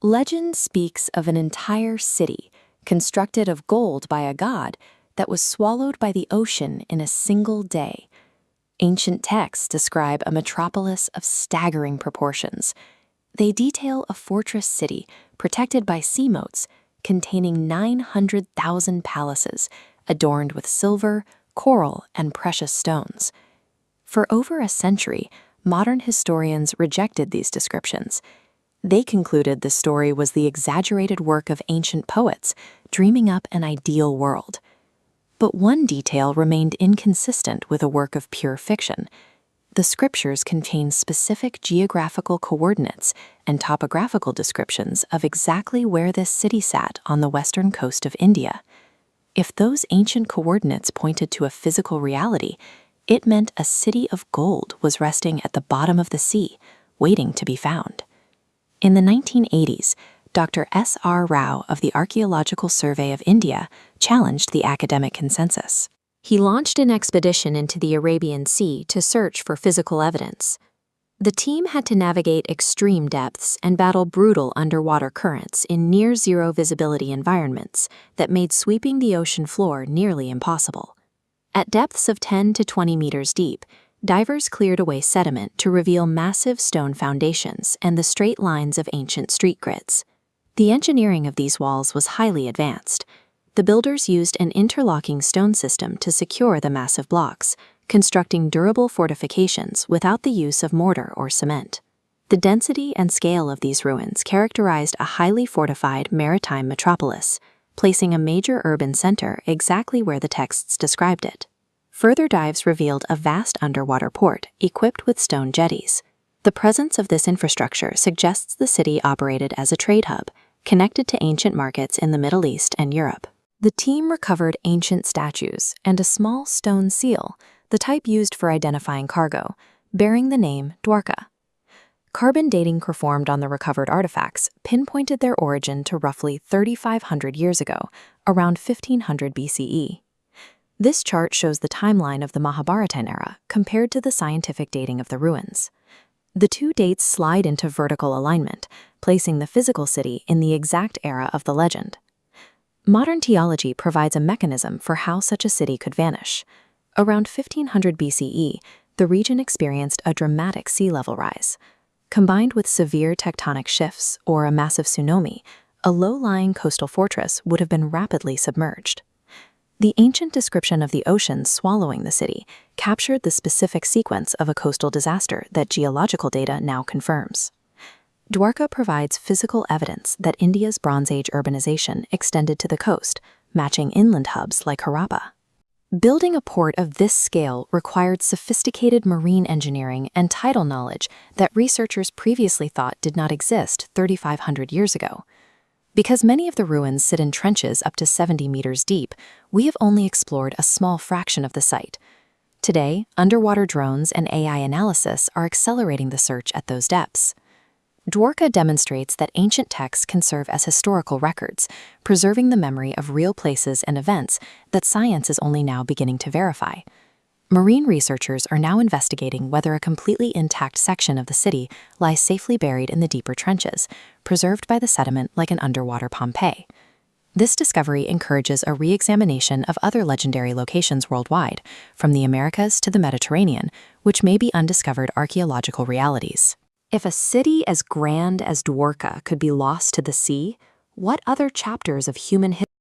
Legend speaks of an entire city, constructed of gold by a god, that was swallowed by the ocean in a single day. Ancient texts describe a metropolis of staggering proportions. They detail a fortress city protected by sea moats, containing 900,000 palaces, adorned with silver, coral, and precious stones. For over a century, modern historians rejected these descriptions. They concluded the story was the exaggerated work of ancient poets, dreaming up an ideal world. But one detail remained inconsistent with a work of pure fiction. The scriptures contain specific geographical coordinates and topographical descriptions of exactly where this city sat on the western coast of India. If those ancient coordinates pointed to a physical reality, it meant a city of gold was resting at the bottom of the sea, waiting to be found. In the 1980s, Dr. S.R. Rao of the Archaeological Survey of India challenged the academic consensus. He launched an expedition into the Arabian Sea to search for physical evidence. The team had to navigate extreme depths and battle brutal underwater currents in near-zero visibility environments that made sweeping the ocean floor nearly impossible. At depths of 10 to 20 meters deep, divers cleared away sediment to reveal massive stone foundations and the straight lines of ancient street grids. The engineering of these walls was highly advanced. The builders used an interlocking stone system to secure the massive blocks, constructing durable fortifications without the use of mortar or cement. The density and scale of these ruins characterized a highly fortified maritime metropolis, placing a major urban center exactly where the texts described it. Further dives revealed a vast underwater port equipped with stone jetties. The presence of this infrastructure suggests the city operated as a trade hub, connected to ancient markets in the Middle East and Europe. The team recovered ancient statues and a small stone seal, the type used for identifying cargo, bearing the name Dwarka. Carbon dating performed on the recovered artifacts pinpointed their origin to roughly 3,500 years ago, around 1500 BCE. This chart shows the timeline of the Mahabharata era compared to the scientific dating of the ruins. The two dates slide into vertical alignment, placing the physical city in the exact era of the legend. Modern theology provides a mechanism for how such a city could vanish. Around 1500 BCE, the region experienced a dramatic sea level rise. Combined with severe tectonic shifts or a massive tsunami, a low-lying coastal fortress would have been rapidly submerged. The ancient description of the ocean swallowing the city captured the specific sequence of a coastal disaster that geological data now confirms. Dwarka provides physical evidence that India's Bronze Age urbanization extended to the coast, matching inland hubs like Harappa. Building a port of this scale required sophisticated marine engineering and tidal knowledge that researchers previously thought did not exist 3,500 years ago. Because many of the ruins sit in trenches up to 70 meters deep, we have only explored a small fraction of the site. Today, underwater drones and AI analysis are accelerating the search at those depths. Dwarka demonstrates that ancient texts can serve as historical records, preserving the memory of real places and events that science is only now beginning to verify. Marine researchers are now investigating whether a completely intact section of the city lies safely buried in the deeper trenches, preserved by the sediment like an underwater Pompeii. This discovery encourages a re-examination of other legendary locations worldwide, from the Americas to the Mediterranean, which may be undiscovered archaeological realities. If a city as grand as Dwarka could be lost to the sea, what other chapters of human history